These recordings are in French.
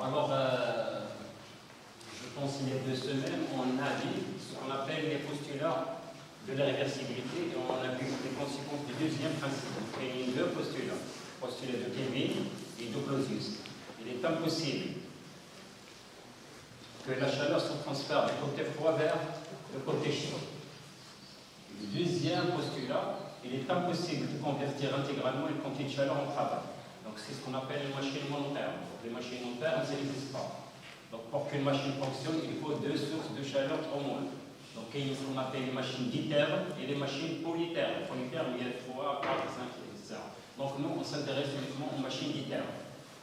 Alors, je pense qu'il y a 2 semaines, on a dit ce qu'on appelle les postulats de la réversibilité et on a vu les conséquences du deuxième principe. Il y a 2 postulats, le postulat de Kelvin et de Clausius. Il est impossible que la chaleur se transfère du côté froid vers le côté chaud. Le deuxième postulat, il est impossible de convertir intégralement une quantité de chaleur en travail. Donc c'est ce qu'on appelle les machines monothermes. Les machines monothermes, ça n'existe pas. Donc pour qu'une machine fonctionne, il faut 2 sources de chaleur au moins. Donc il y a ce qu'on appelle les machines dithermes et les machines polythermes. Polythermes, il y a 3, 4, 5, etc. Donc nous, on s'intéresse uniquement aux machines dithermes.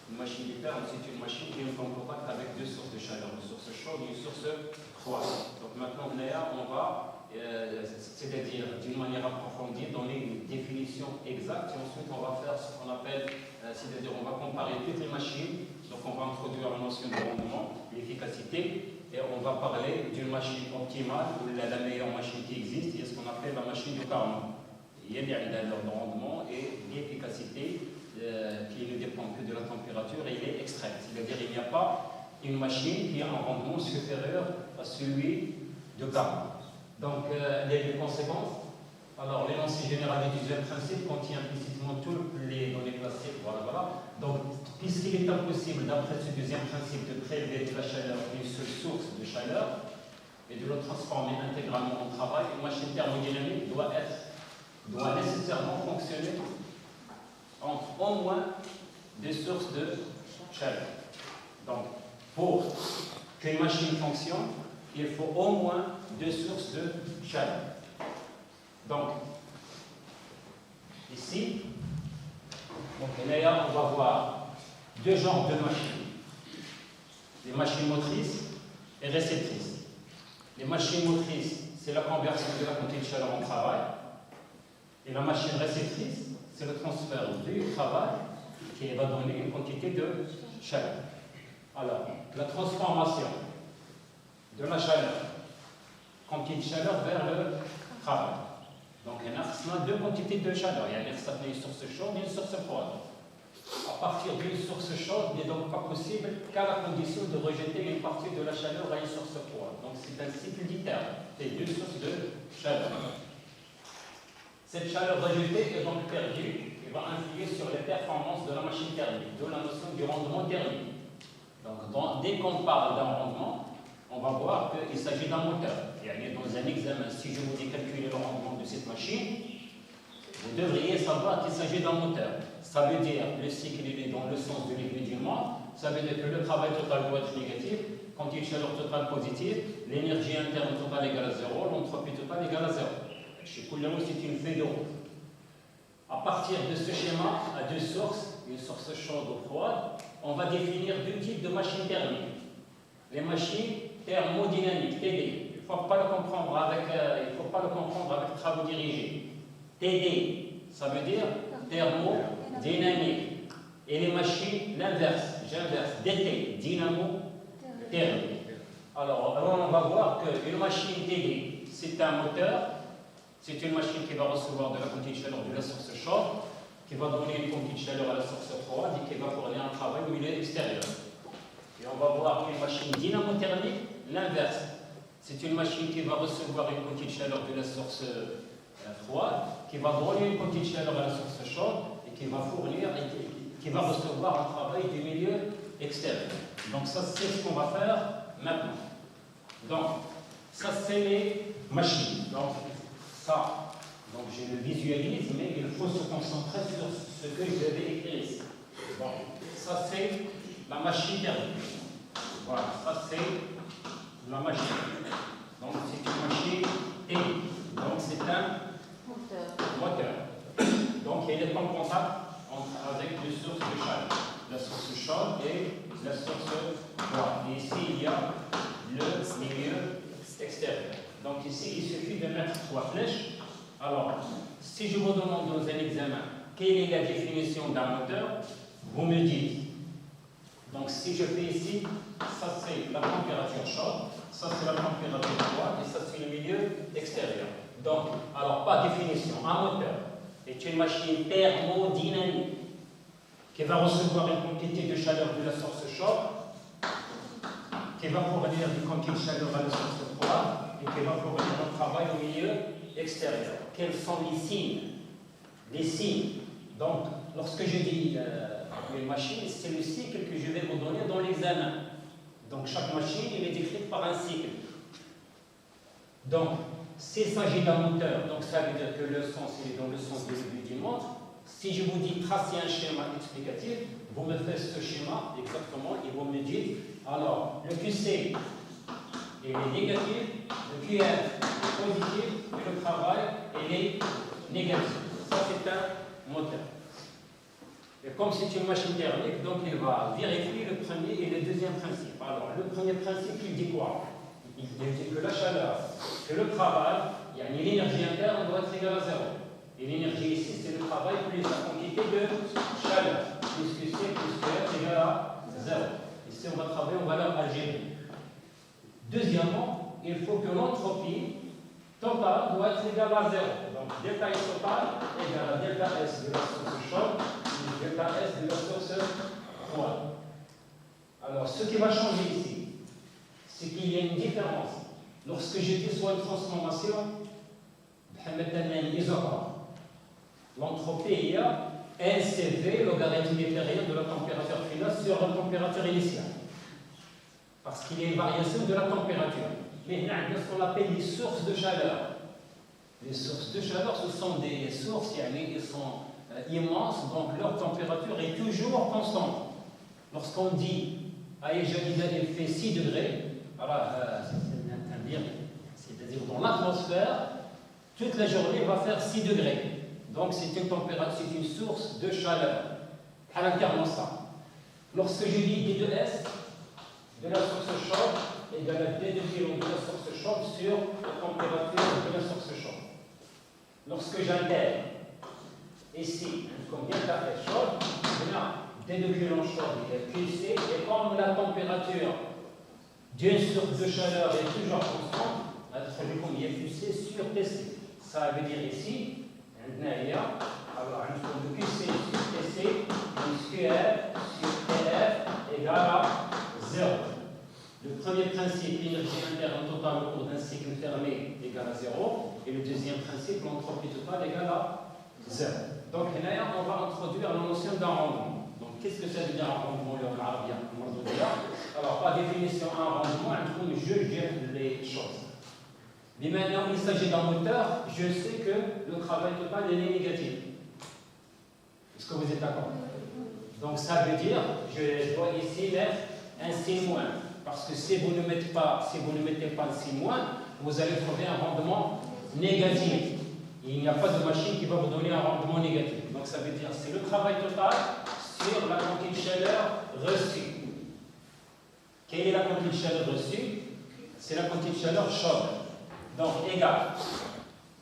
Une machine ditherme, c'est une machine qui est en contact avec 2 sources de chaleur, une source chaude et une source froide. Donc maintenant, Léa, on va c'est-à-dire d'une manière approfondie, donner une définition exacte et ensuite on va faire ce qu'on appelle, c'est-à-dire on va comparer toutes les machines, donc on va introduire la notion de rendement, l'efficacité, et on va parler d'une machine optimale ou la meilleure machine qui existe, il y a ce qu'on appelle la machine du Carnot. Il y a le rendement et l'efficacité qui ne dépend que de la température et il est extrême, c'est-à-dire il n'y a pas une machine qui a un rendement supérieur à celui de Carnot. Donc, les conséquences. Alors, l'énoncé général du deuxième principe contient implicitement toutes les données classiques. Voilà. Donc, puisqu'il est impossible, d'après ce deuxième principe, de prélever de la chaleur d'une seule source de chaleur et de le transformer intégralement en travail, une machine thermodynamique doit nécessairement fonctionner entre au moins 2 sources de chaleur. Donc, pour qu'une machine fonctionne, il faut au moins 2 sources de chaleur. Donc, ici, d'ailleurs, on va voir 2 genres de machines. Les machines motrices et réceptrices. Les machines motrices, c'est la conversion de la quantité de chaleur en travail. Et la machine réceptrice, c'est le transfert du travail qui va donner une quantité de chaleur. Alors, la transformation de la chaleur, quantité de chaleur vers le travail. Donc, il y a 2 quantités de chaleur. Il y a une source chaude et une source froide. À partir d'une source chaude, il n'est donc pas possible qu'à la condition de rejeter une partie de la chaleur à une source froide. Donc, c'est un cycle ditherme. C'est 2 sources de chaleur. Cette chaleur rejetée est donc perdue et va influer sur les performances de la machine thermique, d'où la notion du rendement thermique. Donc, dès qu'on parle d'un rendement, on va voir qu'il s'agit d'un moteur. Et dans un examen, si je vous dis calculer le rendement de cette machine, vous devriez savoir qu'il s'agit d'un moteur. Ça veut dire que le cycle est dans le sens de l'aiguille du monde, ça veut dire que le travail total doit être négatif, quand il y a une chaleur totale positive, l'énergie interne totale égale à 0, l'entropie totale égale à 0. Chez Coulomb, c'est une feuille de route. À partir de ce schéma, à 2 sources, une source chaude ou froide, on va définir 2 types de machines thermiques. Les machines thermodynamiques, TD. Il ne faut pas le comprendre avec travaux dirigés. TD, ça veut dire thermodynamique. Et les machines, l'inverse, j'inverse, DT, dynamo-thermique. Alors, on va voir qu'une machine TD, c'est un moteur, c'est une machine qui va recevoir de la quantité de chaleur de la source chaude, qui va donner une quantité de chaleur à la source froide et qui va fournir un travail au milieu extérieur. Et on va voir une machine dynamothermique, l'inverse. C'est une machine qui va recevoir une quantité de chaleur de la source froide, qui va donner une quantité de chaleur à la source chaude et qui va fournir et qui va recevoir un travail du milieu extérieur. Donc ça, c'est ce qu'on va faire maintenant. Donc, ça, c'est les machines. Donc, ça, donc je le visualise, mais il faut se concentrer sur ce que je vais écrire ici. Bon, ça, c'est la machine thermique. Voilà, ça, c'est la machine. Donc, c'est une machine thermique. Donc, c'est un moteur. Donc, il est en contact avec 2 sources de chaleur. La source chaude et la source froide. Et ici, il y a le milieu extérieur. Donc, ici, il suffit de mettre 3 flèches. Alors, si je vous demande dans un examen quelle est la définition d'un moteur, vous me dites. Donc, si je fais ici, ça c'est la température chaude, ça c'est la température froide et ça c'est le milieu extérieur. Donc, alors, pas définition. Un moteur est une machine thermodynamique qui va recevoir une quantité de chaleur de la source chaude qui va fournir du contenu de chaleur à la source froide et qui va fournir un travail au milieu extérieur. Quels sont les signes? Les signes. Donc, lorsque je dis une machine, c'est le cycle que je vais vous donner dans l'examen. Donc, chaque machine, elle est décrite par un cycle. Donc, s'il s'agit d'un moteur, donc ça veut dire que le sens est dans le sens du début du montre. Si je vous dis tracer un schéma explicatif, vous me faites ce schéma exactement et vous me dites, alors, le QC il est négatif, le QF est positif et le travail il est négatif. Ça, c'est un moteur. Et comme c'est une machine thermique, donc il va vérifier le premier et le deuxième principe. Alors, le premier principe, il dit quoi? Il dit que la chaleur, que le travail, il y a l'énergie interne doit être égale à 0. Et l'énergie ici, c'est le travail plus la quantité de chaleur. Plus QC plus QF égale à 0. Ici, on va travailler en valeur algébrique. Deuxièmement, il faut que l'entropie totale doit être égale à 0. Donc, delta S total égale à delta S de la source chaude plus delta S de la source froide. Alors, ce qui va changer ici, c'est qu'il y a une différence. Lorsque j'étais sur une transformation, l'entropie il y a NCV, logarithme des périodes de la température finale sur la température initiale. Parce qu'il y a une variation de la température. Mais il y a ce qu'on appelle les sources de chaleur. Les sources de chaleur, ce sont des sources qui sont immenses, donc leur température est toujours constante. Lorsqu'on dit Aïe-Jalida, il fait 6 degrés, alors c'est-à-dire dans l'atmosphère, toute la journée va faire 6 degrés. Donc c'est une température, c'est une source de chaleur à l'inthermostat. Lorsque je dis D2S, de la source chaude égale à D de kilo de la source chaude sur la température de la source chaude. Lorsque j'intègre ici, comme delta est chaude, D de kilo chaude égale QC, et comme la température d'une source de chaleur est toujours constante, ça veut dire qu'il y a QC sur TC. Ça veut dire ici, alors le QC sur TC plus QF sur TF égale à 0. Le premier principe, l'énergie interne totale au cours d'un cycle fermé égale à 0. Et le deuxième principe, l'entropie totale égale à 0. Donc là, on va introduire la notion d'un rendement. Donc qu'est-ce que ça veut dire un rendement en arabe? Alors, par définition, un rendement, je gère les choses. Mais maintenant, il s'agit d'un moteur, je sais que le travail total est négatif. Est-ce que vous êtes d'accord? Donc ça veut dire, je dois ici mettre un signe moins. Parce que si vous ne mettez pas le signe moins, vous allez trouver un rendement négatif. Il n'y a pas de machine qui va vous donner un rendement négatif. Donc ça veut dire c'est le travail total sur la quantité de chaleur reçue. Quelle est la quantité de chaleur reçue? C'est la quantité de chaleur chaude. Donc égal.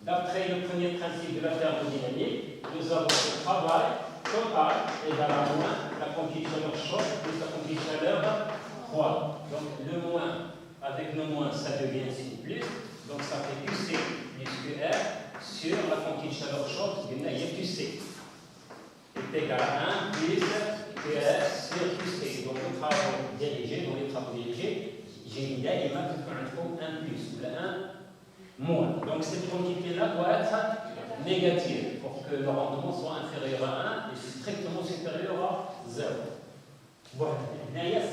D'après le premier principe de la thermodynamique, nous avons le travail total égal à moins la quantité de chaleur chaude plus la quantité de chaleur froide. Donc le moins avec le moins, ça devient ici plus. Donc ça fait QC plus QR sur la quantité de chaleur chaude, il y a QC. Est égal à 1 plus QR sur QC. Donc le travail dirigé, dans les travaux dirigés, j'ai dit là, il m'a fait un plus ou un moins. Donc cette quantité-là doit être négative pour que le rendement soit inférieur à 1 et strictement supérieur à 0. Voilà.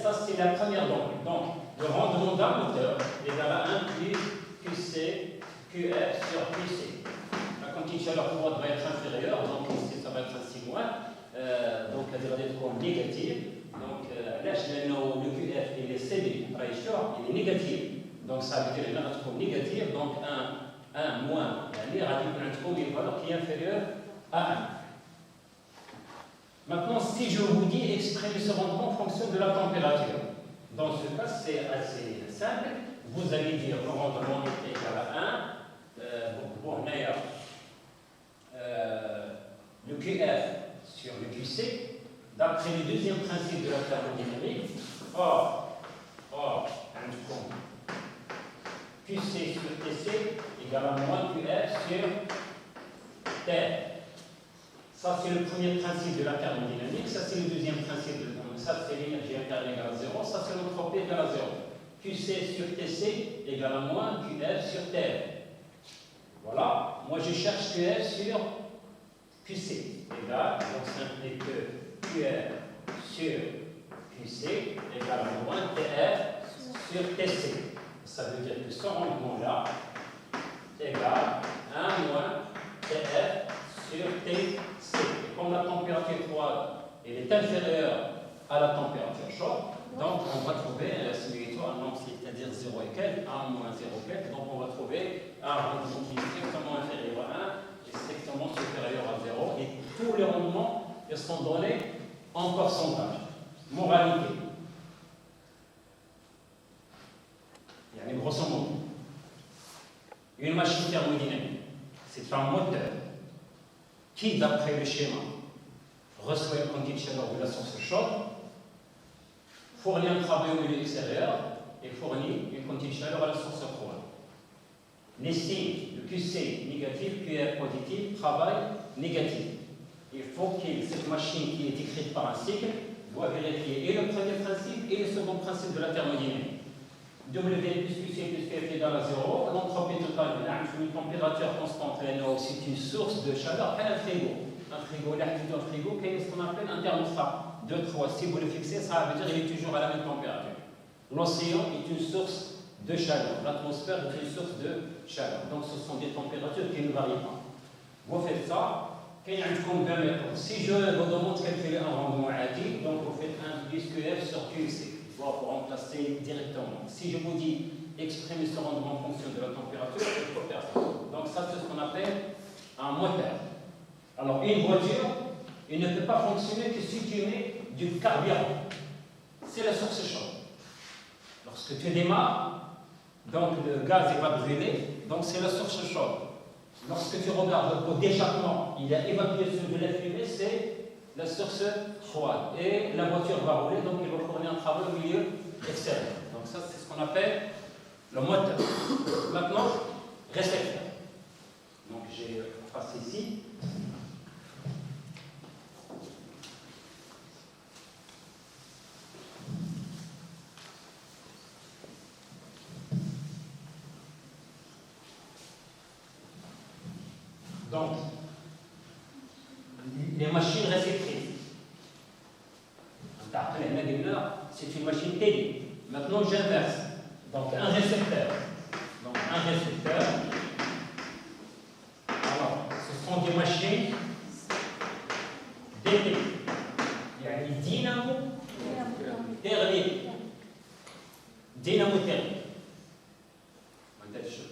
Ça, c'est la première donnée. Donc, le rendement d'un moteur est égal à 1 plus QC, QF sur QC. La quantité de chaleur froide va être inférieure, donc ici, ça va être ainsi moins. Donc, la dérivée de négative. Donc, là, le QF et le CD, il est négatif. Donc, ça veut dire qu'il est négatif. Donc, 1 moins, il y a une valeur qui est inférieure à 1. Maintenant, si je vous dis exprimer ce rendement en fonction de la température, dans ce cas, c'est assez simple. Vous allez dire le rendement est égal à 1. Le QF sur le QC, d'après le deuxième principe de la thermodynamique, QC sur TC égale à moins QF sur TF. Ça, c'est le premier principe de la thermodynamique. Ça, c'est le deuxième principe. Ça, c'est l'énergie interne égale à 0. Ça, c'est l'entropie égale à 0. QC sur TC égale à moins QF sur TF. Voilà, moi je cherche QF sur QC égale, donc ça implique que QF sur QC égale à moins TF sur TC. Ça veut dire que ce rendement-là égale 1 moins TF sur TC. Et comme la température froide est inférieure à la température chaude, donc on va trouver la similitude à nombre, c'est-à-dire 0 et quelques, 1 moins 0 quelques, donc on va trouver un rendement qui est strictement inférieur à 1 et strictement supérieur à 0, et tous les rendements ils sont donnés en pourcentage. Moralité. Il y a grosso modo. Une machine thermodynamique, c'est un moteur qui, d'après le schéma, reçoit une quantité de chaleur de la source chaude, fournit un travail au milieu extérieur et fournit une quantité de chaleur à la source froide. Les signes de QC négatif, QR positif, travail négatif. Il faut que cette machine qui est écrite par un cycle doit vérifier et le premier principe et le second principe de la thermodynamique. W plus QC plus QF égale à 0, l'entropie totale de une température constante, c'est une source de chaleur, pas un frigo. Un frigo, qu'est-ce qu'on appelle un thermostat 2, 3. Si vous le fixez, ça veut dire qu'il est toujours à la même température. L'océan est une source de chaleur, l'atmosphère est une source de chaleur. Donc ce sont des températures qui ne varient pas. Vous faites ça, comme 20 mètres. Si je vous demande de calculer un rendement ADI, donc vous faites 1 plus QF sur QC. Pour remplacer directement. Si je vous dis exprimer ce rendement en fonction de la température, il faut faire ça. Donc ça, c'est ce qu'on appelle un moteur. Alors une voiture, il ne peut pas fonctionner que si tu mets du carburant. C'est la source chaude. Lorsque tu démarres, donc le gaz va brûler, donc c'est la source chaude. Lorsque tu regardes le pot d'échappement, il a évacué de la fumée, c'est la source froide. Et la voiture va rouler, donc il va fournir un travail au milieu extérieur. Donc ça, c'est ce qu'on appelle le moteur. Maintenant, récepteur. Donc j'ai passé ici. Donc, les machines réceptrices. C'est une machine télé. Maintenant, j'inverse. Donc, un récepteur. Donc, un récepteur. Alors, ce sont des machines DT. Il y a une dynamo thermique. Dynamo thermique.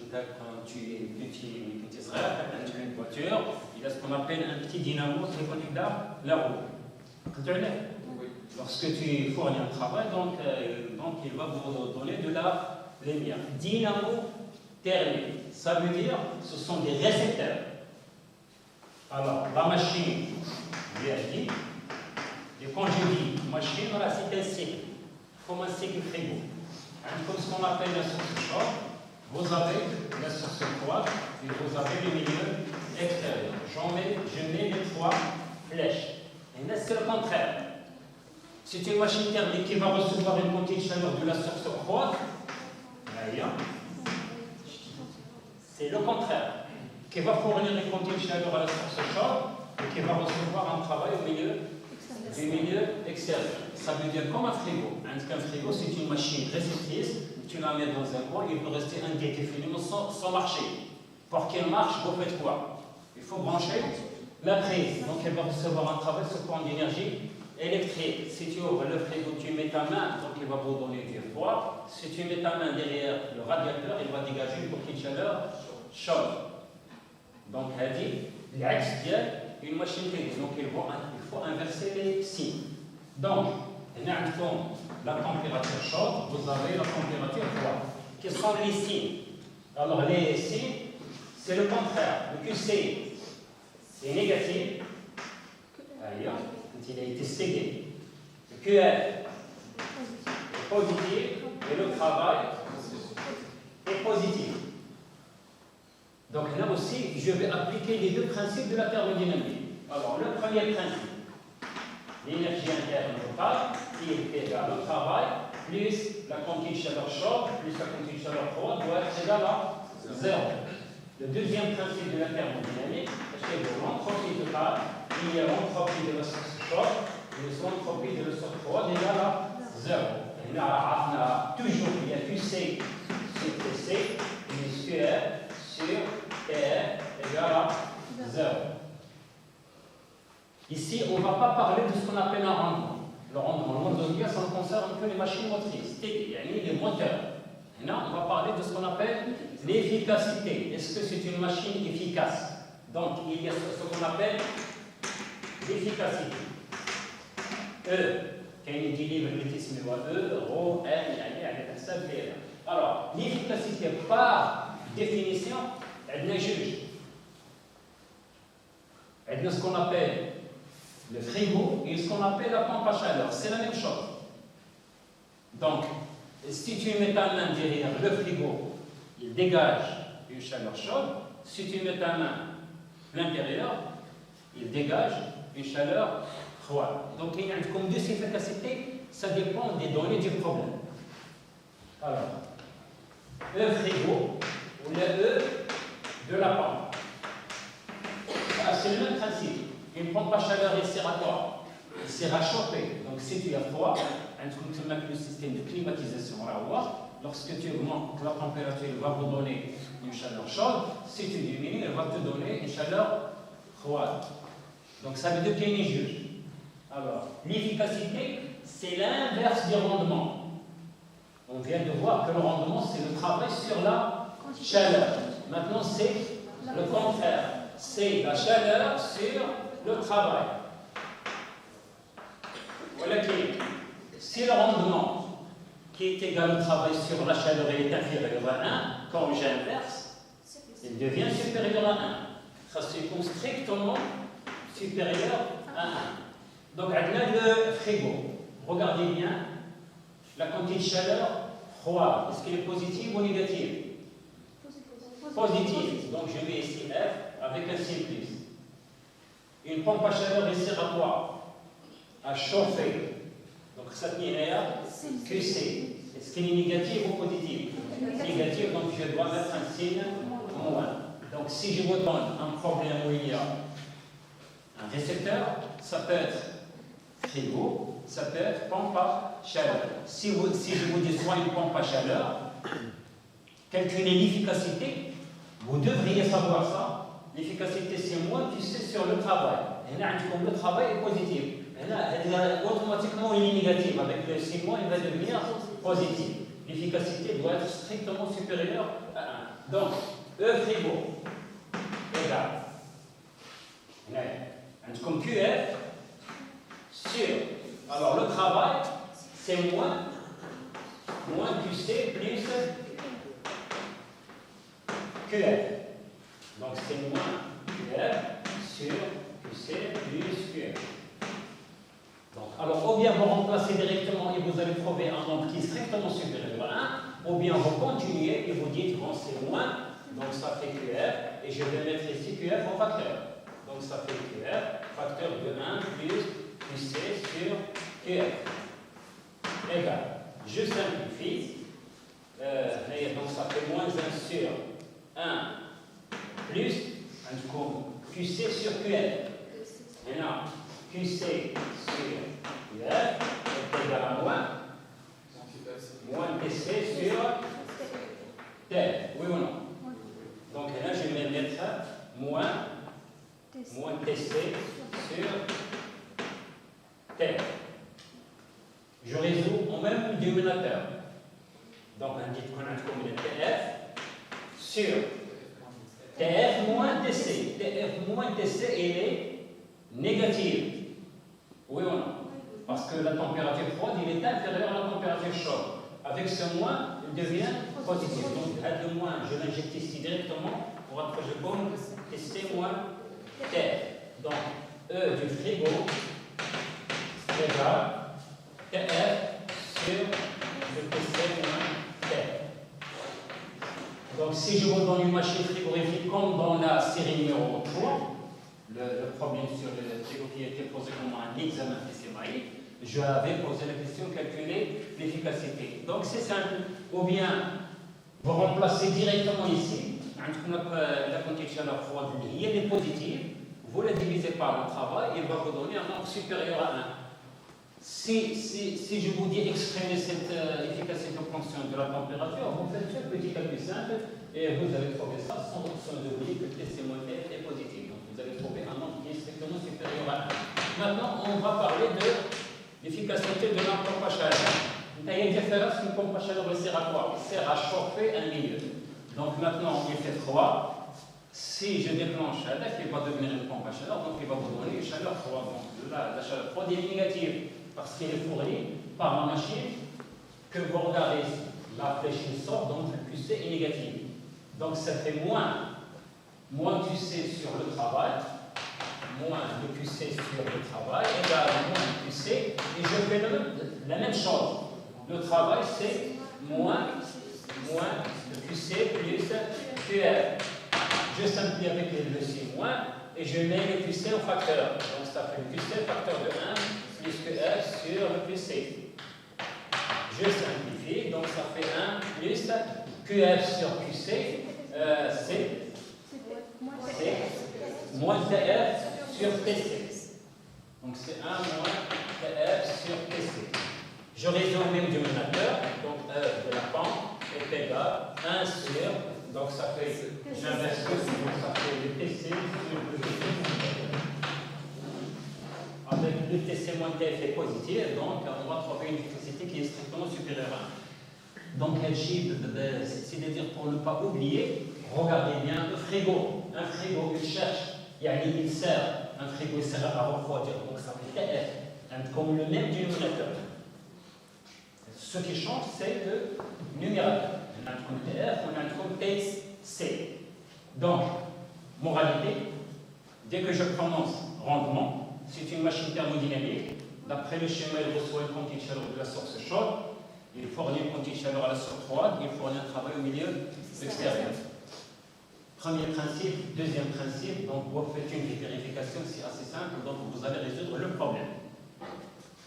Quand tu es petit frère, quand tu as une voiture, il y a ce qu'on appelle un petit dynamo qui connecte la roue. Lorsque tu fournis un travail, donc il va vous donner de la lumière. Dynamo thermique, ça veut dire ce sont des récepteurs. Alors, la machine, VHD, et quand je dis machine, voilà, c'est un cycle, comme un cycle frigo. Comme ce qu'on appelle la source chaude, vous avez la source froide et vous avez le milieu extérieur. Je mets les trois flèches. Et là, c'est le contraire. C'est une machine thermique qui va recevoir une quantité de chaleur de la source froide. C'est le contraire. Qui va fournir une quantité de chaleur à la source chaude et qui va recevoir un travail au milieu extérieur. Ça veut dire comme un frigo. Un frigo, c'est une machine réceptrice. Tu la mets dans un coin, il peut rester indéfiniment sans marcher. Pour qu'elle marche, vous faites quoi? Il faut brancher la prise. Donc elle va recevoir un travail sous forme d'énergie électrique. Si tu ouvres le frigo, tu mets ta main, donc il va vous donner du froid. Si tu mets ta main derrière le radiateur, il va dégager une petite chaleur chaude. Donc elle dit, l'axe d'une machine télé. Donc il faut inverser les signes. Donc, la température chaude, vous avez la température froide. Quels sont les signes? Alors les signes, c'est le contraire. Le QC, c'est négatif. Quand il a été ségué. Le QF est positif et le travail est positif. Donc là aussi, je vais appliquer les deux principes de la thermodynamique. Alors le premier principe, l'énergie interne totale, qui est égale au travail plus la quantité de chaleur chaude plus la quantité de chaleur froide doit être égale à 0. Le deuxième principe de la thermodynamique, c'est que l'entropie totale liée à l'entropie de la source chaude plus l'entropie de la source froide égale à 0. Et là, on a toujours qu'il y a QC sur TC plus QR sur TR égale à 0. Ici, on ne va pas parler de ce qu'on appelle un rendement. Le rendement, ça concerne un peu les machines motrices, les moteurs. Et là, on va parler de ce qu'on appelle l'efficacité. Est-ce que c'est une machine efficace? Donc, il y a ce qu'on appelle l'efficacité. E, qui est équilibre E, ρ, M, alors, l'efficacité par définition, elle n'est juge. Elle est ce qu'on appelle le frigo et ce qu'on appelle la pompe à chaleur. C'est la même chose. Donc, si tu mets ta main derrière le frigo, il dégage une chaleur chaude. Si tu mets ta main à l'intérieur, il dégage une chaleur froide. Donc, il y a comme deux efficacités, ça dépend des données du problème. Alors, E frigo ou le E de la pompe. C'est le même principe. Une pompe à chaleur, elle sert à quoi? Elle sert à chauffer. Donc, si tu as froid, tu mets le système de climatisation à lorsque tu augmentes la température, elle va vous donner une chaleur chaude. Si tu diminues, elle va te donner une chaleur froide. Donc, ça veut dire qu'il y a une juge. Alors, l'efficacité, c'est l'inverse du rendement. On vient de voir que le rendement, c'est le travail sur la chaleur. Maintenant, c'est le contraire. C'est la chaleur sur le travail. Voilà qui est. Si le rendement qui est égal au travail sur la chaleur est inférieur à 1, quand j'inverse, il devient supérieur à 1. Ça c'est comme strictement supérieur à 1. Donc, on a le frigo. Regardez bien la quantité de chaleur froide. Est-ce qu'elle est positive ou négative? Positive. Donc, je mets ici F avec un signe plus. Une pompe à chaleur, elle sert à quoi? À chauffer. Donc, ça tient QC. Est-ce qu'elle est négative ou positive? Négative, donc je dois mettre un signe moins. Donc, si je vous donne un problème où il y a un récepteur, ça peut être frigo, ça peut être pompe à chaleur. Si je vous dis soit une pompe à chaleur, calculer l'efficacité, vous devriez savoir ça. L'efficacité, c'est moins QC sur le travail. Et là, le travail est positif. Et là, automatiquement, il est négatif. Avec le signe moins, il va devenir positif. L'efficacité doit être strictement supérieure à 1. Donc, E frigo égale. Comme QF sur. Alors, le travail, c'est moins QC plus QF. Donc, c'est moins QF sur QC plus QF. Donc, alors, ou bien vous remplacez directement et vous allez trouver un nombre qui est strictement supérieur à 1, ou bien vous continuez et vous dites, bon, c'est moins, donc ça fait QF, et je vais mettre ici QF en facteur. Donc, ça fait QF, facteur de 1 plus QC sur QF. Égal. Je simplifie. Donc, ça fait moins 1 sur 1 plus un courbe QC sur QF. Maintenant, QC sur QF est égal à moins TC sur TF. Oui ou non? Donc là, je vais mettre moins TC sur TF. Je résous en même dénominateur. Donc, on dit qu'on a comme TF sur TF moins TC. TF moins TC, elle est négative. Oui ou non? Parce que la température froide, il est inférieure à la température chaude. Avec ce moins, il devient positif. Donc, le moins, je l'injecte ici directement pour être je comme TC moins TF. Donc, E du frigo égale TF sur le TC moins TF. Donc, si je vous donne une machine frigorifique comme dans la série numéro 3, le problème sur le frigo qui a été posé comme un examen PCMAI, je avais posé la question calculer l'efficacité. Donc c'est simple. Ou bien vous remplacez directement ici, la quantité de chaleur froide, il est positive, vous la divisez par le travail, il va vous donner un nombre supérieur à 1. Si je vous dis exprimer cette efficacité en fonction de la température, vous faites un petit calcul simple et vous allez trouver ça sans oublier que TC moins F est positif. Donc vous allez trouver un nombre qui est strictement supérieur à 1. Maintenant, on va parler de l'efficacité de la pompe à chaleur. Il y a une différence qu'une pompe à chaleur sert à quoi? Il sert à chauffer un milieu. Donc maintenant, il fait froid. Si je déclenche avec, il va devenir une pompe à chaleur, donc il va vous donner une chaleur froide. Donc la chaleur froide est négative parce qu'elle est fournie par la machine que vous regardez ici. La flèche sort, donc le QC est négatif. Donc ça fait moins QC sur le travail, moins le QC sur le travail, égale moins le QC, et je fais la même chose. Le travail, c'est moins le QC plus QR. Je simplifie avec le C moins, et je mets le QC en facteur. Donc ça fait le QC facteur de 1 plus QR sur le QC. Je simplifie, donc ça fait 1 plus QF sur QC, c'est moins TF sur TC. Donc c'est 1 moins TF sur TC. Je résume le même dénominateur, donc F de la pente est égal à 1 sur, donc ça fait, j'inverse tout, donc ça fait le TC sur le TC. Avec le TC moins TF est positif, donc on va trouver une efficacité qui est strictement supérieure à 1. Donc c'est-à-dire pour ne pas oublier, regardez bien le frigo. Un frigo, il cherche, il sert, un frigo il sert à refroidir, donc ça fait TF, comme le même dénominateur. Ce qui change, c'est le numérateur. On a comme TF, on a comme TC. Donc, moralité, dès que je prononce rendement, c'est une machine thermodynamique. D'après le schéma, il reçoit une quantité de chaleur de la source chaude, il fournit une quantité de chaleur à la source froide, il fournit un travail au milieu extérieur. Premier principe, deuxième principe, donc vous faites une vérification, c'est assez simple, donc vous allez résoudre le problème.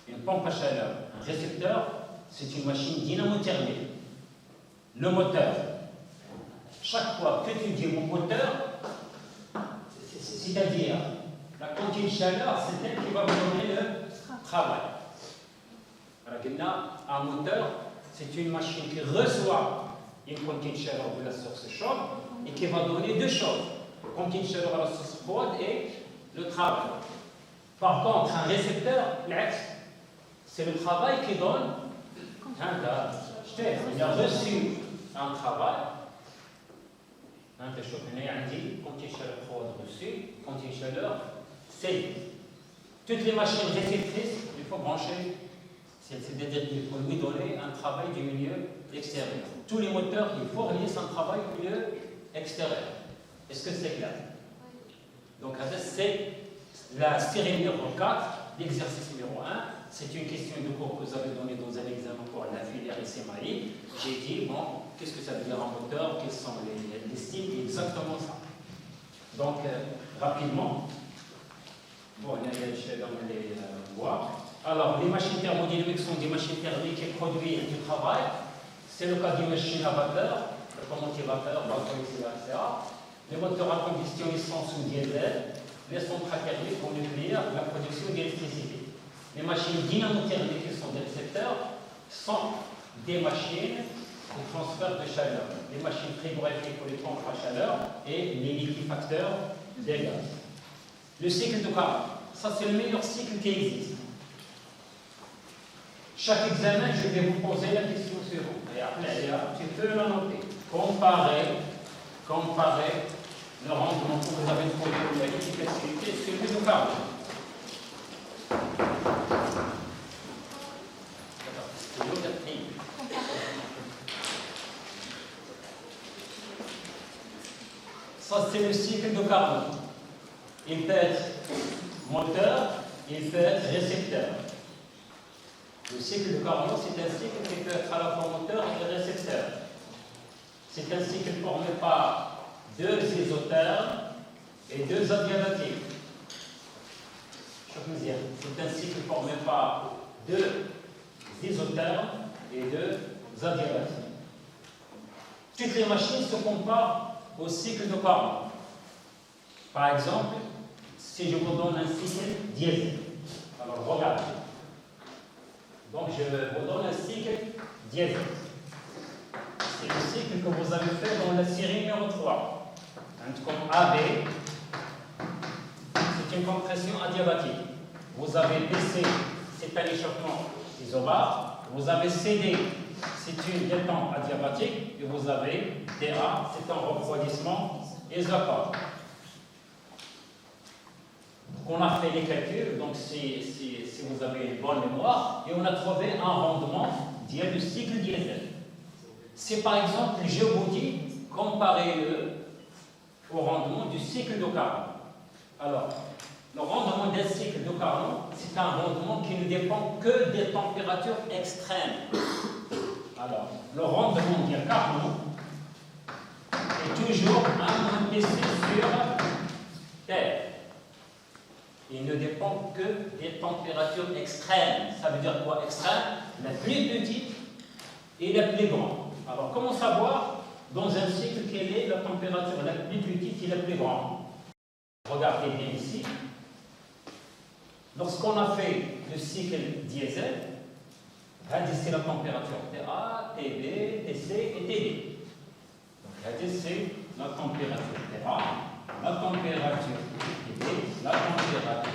Une pompe à chaleur, un récepteur, c'est une machine dynamothermique. Le moteur, chaque fois que tu dis mon moteur, c'est-à-dire la quantité de chaleur, c'est elle qui va vous donner le travail. Alors, un moteur, c'est une machine qui reçoit une quantité de chaleur de la source chaude et qui va donner deux choses. Quantité de chaleur à la source froide et le travail. Par contre, un récepteur, c'est le travail qui donne. Il a reçu un travail. Il y a une quantité de chaleur froide reçue, quantité de chaleur c'est. Toutes les machines réceptrices, il faut brancher. C'est-à-dire qu'il faut lui donner un travail du milieu extérieur. Tous les moteurs, ils fournissent un travail du milieu extérieur. Est-ce que c'est clair? Donc, c'est la série numéro 4, l'exercice numéro 1. C'est une question de cours que vous avez donné dans un examen pour la filière SMAI. J'ai dit, bon, qu'est-ce que ça veut dire un moteur? Quels sont les styles? Exactement ça. Donc, rapidement, bon, on va les voir. Alors, les machines thermodynamiques sont des machines thermiques qui produisent du travail. C'est le cas des machines à vapeur, locomotive-vapeur, etc. Les moteurs à combustion essence ou diesel, les centrales thermiques ou nucléaires, la production d'électricité. Les machines dynamothermiques qui sont des récepteurs sont des machines de transfert de chaleur. Les machines frigorifiques pour les pompes à chaleur et les liquéfacteurs des gaz. Le cycle de Carnot, ça c'est le meilleur cycle qui existe. Chaque examen, je vais vous poser la question suivante. Et après, tu peux la noter. Comparer le rendement que vous avez trouvé pour l'efficacité de celui de Carnot. Ça, c'est le cycle de Carnot. Il peut être moteur, il peut être récepteur. Le cycle de Carnot, c'est un cycle qui peut être à la fois moteur et récepteur. C'est un cycle formé par deux isothermes et deux adiabatiques. C'est un cycle formé par deux isothermes et deux adiabatiques. Toutes les machines se comparent au cycle de Carnot. Par exemple, si je vous donne un cycle diesel, alors regardez. Donc je vous donne un cycle diesel. C'est le cycle que vous avez fait dans la série numéro 3. Comme AB, c'est une compression adiabatique. Vous avez BC, c'est un échauffement isobare. Vous avez CD, c'est une détente adiabatique. Et vous avez DA, c'est un refroidissement isocore. On a fait les calculs, donc si vous avez une bonne mémoire, et on a trouvé un rendement du cycle diesel. Si par exemple, je vous dis, comparez-le au rendement du cycle de Carnot. Alors, le rendement d'un cycle de Carnot, c'est un rendement qui ne dépend que des températures extrêmes. Alors, le rendement d'un Carnot est toujours un PC sur Terre. Il ne dépend que des températures extrêmes. Ça veut dire quoi extrême? La plus petite et la plus grande. Alors, comment savoir dans un cycle quelle est la température la plus petite et la plus grande? Regardez bien ici. Lorsqu'on a fait le cycle diesel, c'est la température TA, TB, TC et TD. Donc, c'est la température TA, la température TB, la température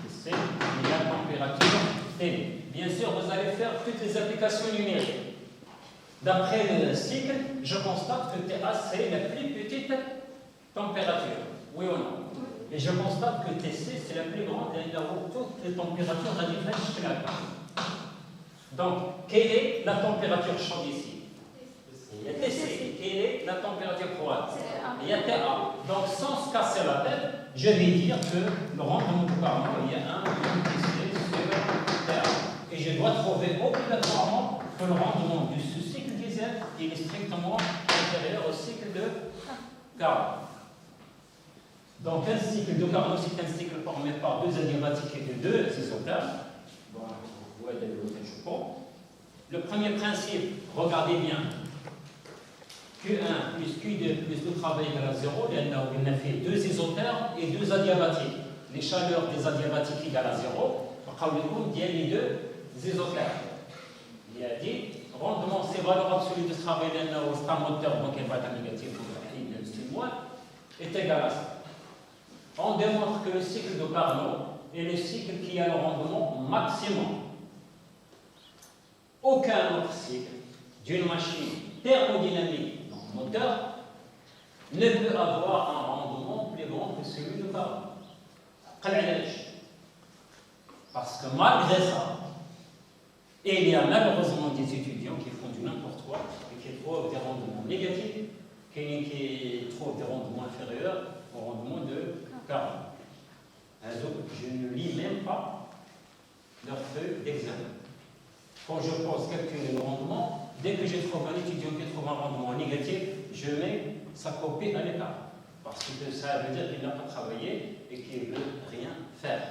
TC et la température TD. Bien sûr, vous allez faire toutes les applications numériques. D'après le cycle, je constate que TA, c'est la plus petite température. Oui ou non? Et je constate que TC, c'est la plus grande, et il a toutes les températures radicales jusqu'à là. Donc, quelle est la température chaude ici? Il y a TC. Quelle est la température froide? Il y a TA. Donc, sans se casser la tête, je vais dire que le rendement de Carnot, il y a un TC sur TA. Et je dois trouver obligatoirement que le rendement du cycle diesel il est strictement inférieur au cycle de Carnot. Donc, un cycle de Carnot, c'est un cycle formé par deux adiabatiques et deux isothermes. Bon, vous voyez de l'autre chapeau. Le premier principe, regardez bien. Q1 plus Q2 plus le travail égale à 0, il a fait deux isothermes et deux adiabatiques. Les chaleurs des adiabatiques égale à 0. Il y a les deux isothermes. Il a dit, rendement, c'est valeur absolue de ce travail c'est un moteur, donc elle va être négative, est égal à ça. On démontre que le cycle de Carnot est le cycle qui a le rendement maximum. Aucun autre cycle d'une machine thermodynamique, donc moteur, ne peut avoir un rendement plus grand que celui de Carnot. Parce que malgré ça, il y a malheureusement des étudiants qui font du n'importe quoi et qui trouvent des rendements négatifs, qui trouvent des rendements inférieurs au rendement de Carnot. Je ne lis même pas leur feuille d'examen. Quand je pense calculer le rendement, dès que je trouve un étudiant qui trouve un rendement négatif, je mets sa copie à l'écart. Parce que ça veut dire qu'il n'a pas travaillé et qu'il ne veut rien faire.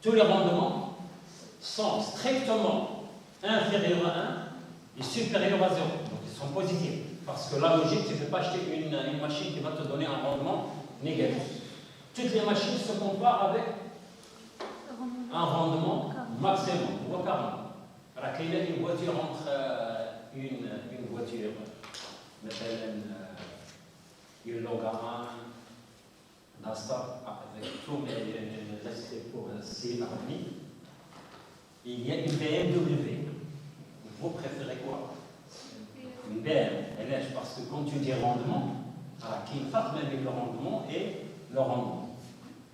Tous les rendements sont strictement inférieurs à 1 et supérieurs à 0. Donc ils sont positifs. Parce que la logique, tu ne peux pas acheter une machine qui va te donner un rendement négatif. Toutes les machines se comparent avec un rendement maximum, ou 40. Alors qu'il y a une voiture entre une voiture, une Logan, Nasta, avec tous les respects pour C parmi, il y a une BMW. Vous préférez quoi? Une BMW, parce que quand tu dis rendement, qui fait même le rendement et le rendement.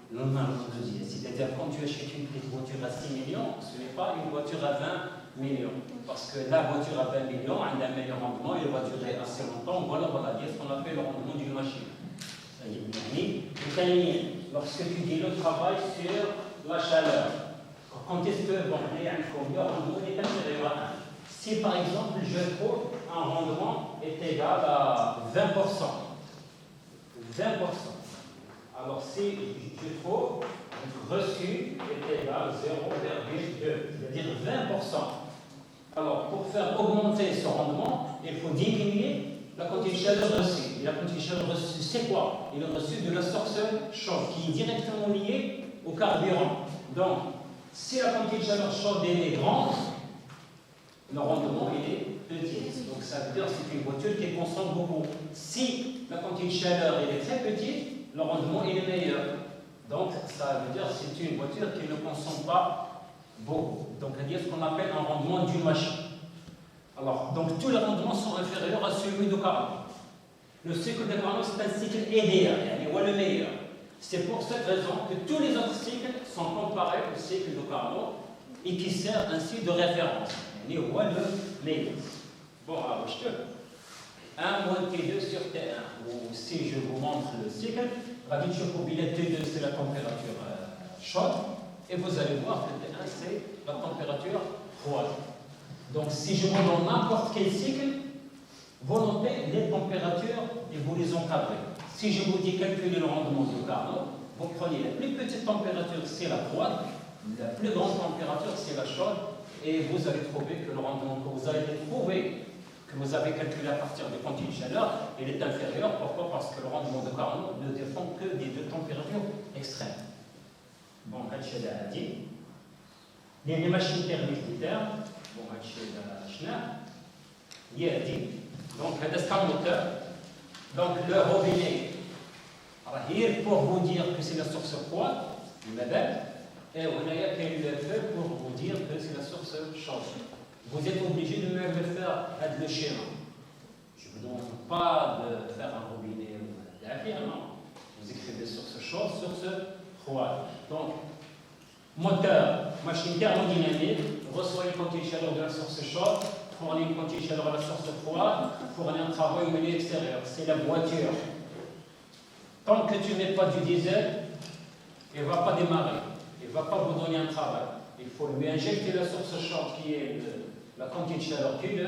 C'est-à-dire quand tu achètes une petite voiture à 6 millions, ce n'est pas une voiture à 20 millions. Parce que la voiture à 20 millions a un meilleur rendement, elle va durer assez longtemps. Voilà, il y a ce qu'on appelle le rendement d'une machine. Lorsque tu dis le travail sur la chaleur, quand est-ce que le rendement est inférieur à 1? Si par exemple je trouve un rendement est égal à 20%, alors si je trouve reçu est égal à 0,25%, c'est-à-dire 20%. Alors, pour faire augmenter ce rendement, il faut diminuer la quantité de chaleur reçue. Et la quantité de chaleur reçue, c'est quoi? Il est reçu de la source chaude, qui est directement liée au carburant. Donc, si la quantité de chaleur chaude est grande, le rendement il est petit. Donc, ça veut dire que c'est une voiture qui consomme beaucoup. Si la quantité de chaleur est très petite, le rendement il est meilleur. Donc, ça veut dire que c'est une voiture qui ne consomme pas beaucoup. Donc, c'est-à-dire ce qu'on appelle un rendement d'une machine. Alors, donc tous les rendements sont inférieurs à celui de Carnot. Le cycle de Carnot, c'est un cycle idéal, le meilleur. C'est pour cette raison que tous les autres cycles sont comparés au cycle de Carnot et qui sert ainsi de référence. Le meilleur. Bon, alors, je te 1 moins T2 sur T1. Ou si je vous montre le cycle, T2 c'est la température chaude, et vous allez voir que T1 c'est la température froide. Donc si je vous donne n'importe quel cycle, vous notez les températures et vous les encadrez. Si je vous dis calculer le rendement de Carnot, vous prenez la plus petite température, c'est la froide, la plus grande température, c'est la chaude, et vous allez trouver que le rendement que vous allez trouver, que vous avez calculé à partir de quantité de chaleur, il est inférieur. Pourquoi? Parce que le rendement de Carnot ne dépend que des deux températures extrêmes. Bon, les machines thermiques militaires, bon, donc, c'est un moteur. Donc, le robinet, pour vous dire que c'est la source froide, et on a le feu pour vous dire que c'est la source chaude. Vous êtes obligé de me le faire avec le schéma. Je ne vous demande pas de faire un robinet ou non. Vous écrivez source chaude, source froide. Donc, moteur, machine thermodynamique, reçoit une quantité de chaleur de la source chaude, fournit une quantité de chaleur à la source froide, fournit un travail au milieu extérieur. C'est la voiture. Tant que tu ne mets pas du diesel, il ne va pas démarrer. Il ne va pas vous donner un travail. Il faut lui injecter la source chaude qui est la quantité de chaleur Q2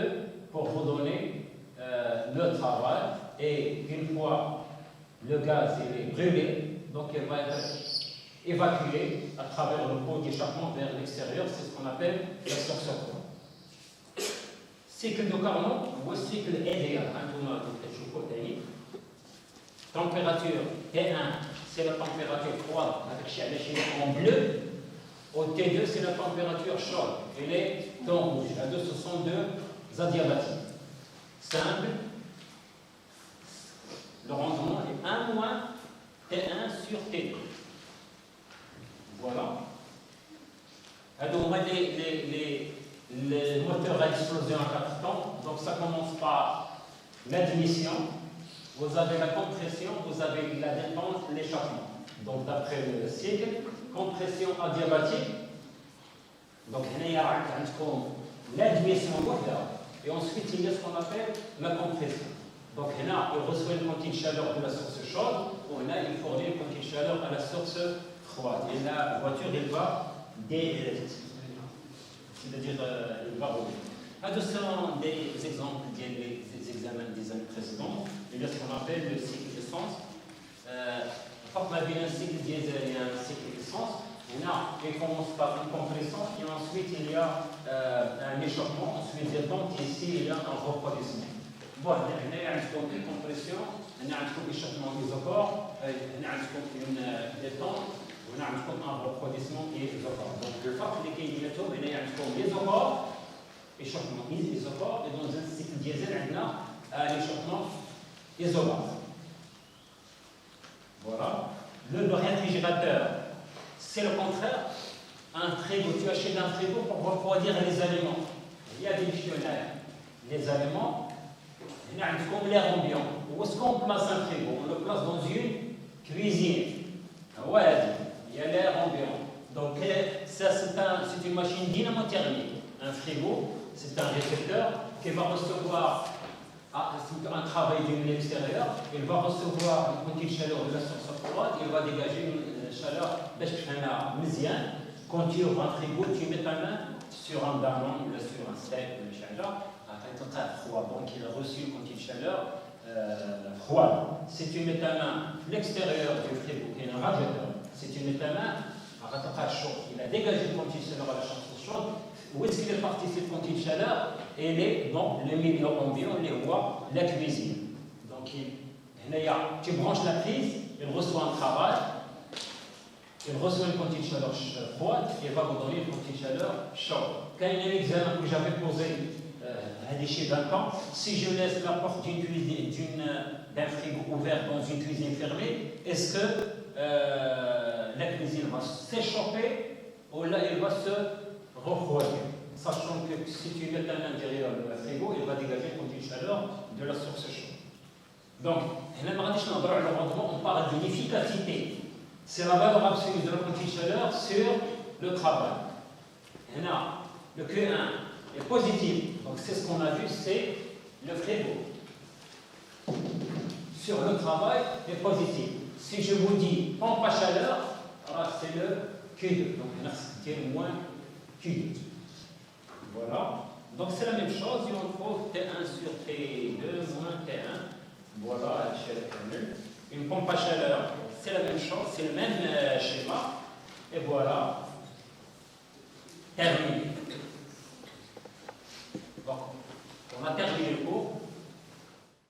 pour vous donner le travail. Et une fois le gaz est brûlé, donc il va être évacué à travers le pot d'échappement vers l'extérieur. C'est ce qu'on appelle la source froide. Cycle de Carnot ou cycle idéal. Température T1, c'est la température froide avec en bleu. Au T2, c'est la température chaude. Elle est en rouge. À deux, ce sont deux adiabatiques. Simple. Le rendement est 1 moins T1 sur T2. Voilà. Alors, les moteurs à explosion à 4 temps. Donc, ça commence par l'admission. Vous avez la compression, vous avez la détente, l'échappement. Donc, d'après le cycle, compression adiabatique. Donc, il y a l'admission et ensuite il y a ce qu'on appelle la compression. Donc, là, il reçoit une quantité de chaleur de la source chaude, ou là, il fournit une quantité de chaleur à la source froide. Et la voiture, elle va c'est-à-dire, elle va rouler. Ce sont des exemples des examens des années précédentes. Il y a ce qu'on appelle le cycle d'essence. On a bien un cycle diesel et un cycle d'essence. Là, il commence par une compression et ensuite il y a un échauffement, ensuite détente et ici il y a un refroidissement. Bon, il y a une compression, il y a un échauffement isocore, il y a une détente, il y a un refroidissement et isocore. Donc le fait qu'il y a un isocore, échauffement isocore, et dans un cycle diesel, il y a un échauffement isocore. Voilà. Le réfrigérateur, c'est le contraire. Un frigo, tu achètes un frigo pour refroidir les aliments. Il y a des dictionnaires. Les aliments, il y a comme l'air ambiant. Où est-ce qu'on place un frigo? On le place dans une cuisine. Ouais, il y a l'air ambiant. Donc, ça, c'est une machine dynamothermique. Un frigo, c'est un récepteur qui va recevoir un travail du milieu extérieur, il va recevoir une quantité de chaleur de la source froide, il va dégager une chaleur méziane. Quand tu ouvres un frigo, tu mets ta main sur un ballon ou sur un steak, froid. Donc il a reçu une quantité de chaleur froide. Si tu mets ta main à l'extérieur du frigo, qui est un radiateur, si tu mets ta main, chaud, il a dégagé une quantité de chaleur à la source chaude, où est-ce qu'il est parti cette quantité de chaleur? Elle est dans le milieu ambiant, la cuisine. Donc, tu branches la prise, il reçoit un travail, il reçoit une quantité de chaleur froide et va vous donner une quantité de chaleur chaude. Quand il y a un exemple que j'avais posé d'ici 20 ans, si je laisse la porte d'une cuisine, d'un frigo ouvert dans une cuisine fermée, est-ce que la cuisine va s'échauffer ou là elle va se refroidir? Sachant que si tu mets à l'intérieur du frigo, il va dégager une quantité de chaleur de la source chaude. Donc, on parle d'une efficacité. C'est la valeur absolue de la quantité de chaleur sur le travail. Le Q1 est positif, donc c'est ce qu'on a vu, c'est le frigo. Sur le travail est positif. Si je vous dis pompe à chaleur, alors c'est le Q2, donc c'est moins Q2. Voilà, donc c'est la même chose, il en faut T1 sur T2 moins T1. Voilà à l'échelle commune. Une pompe à chaleur, c'est la même chose, c'est le même schéma. Et voilà, terminé.